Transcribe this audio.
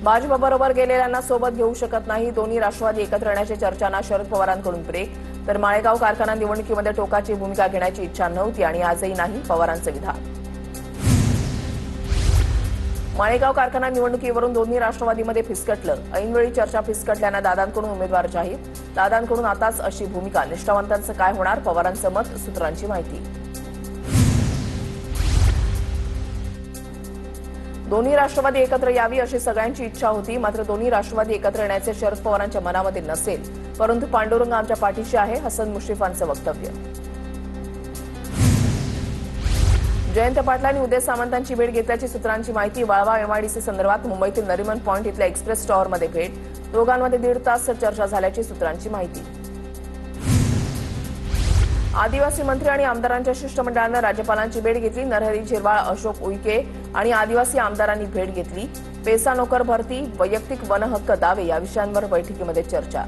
भाजपबरोबर गेलेल्यांना सोबत घेऊ शकत नाही, दोन्ही राष्ट्रवादी एकत्र येण्याच्या चर्चांना शरद पवारांकडून ब्रेक. तर माळेगाव कारखाना निवडणुकीमध्ये टोकाची भूमिका घेण्याची इच्छा नव्हती आणि आजही नाही, पवारांचं विधान. माळेगाव कारखाना निवडणुकीवरून दोन्ही राष्ट्रवादीमध्ये फिसकटलं. ऐनवेळी चर्चा फिसकटल्यानं दादांकडून उमेदवार जाहीर. दादांकडून आताच अशी भूमिका. निष्ठावंतांचं काय होणार, पवारांचं मत, सूत्रांची माहिती. दोन्ही राष्ट्रवादी एकत्र यावी अशी सगळ्यांची इच्छा होती, मात्र दोन्ही राष्ट्रवादी एकत्र येण्याचे शरद पवारांच्या मनामध्ये नसेल, परंतु पांडुरंग आमच्या पाठीशी आहे, हसन मुश्रीफांचं वक्तव्य. जयंत पाटलांनी उदय सामंतांची भेट घेतल्याची सूत्रांची माहिती. वाळवा एमआयडीसी संदर्भात मुंबईतील नरिमन पॉइंट इथल्या एक्सप्रेस टॉवरमध्ये भेट. दोघांमध्ये 1.5 तास चर्चा झाल्याची सूत्रांची माहिती. आदिवासी मंत्री आणि आमदारांच्या शिष्टमंडळानं राज्यपालांची भेट घेतली. नरहरी झिरवाळ, अशोक उईके आणि आदिवासी आमदारांनी भेट घेतली. पेसा नोकर भरती, वैयक्तिक वनहक्क दावे या विषयांवर बैठकीमध्ये चर्चा.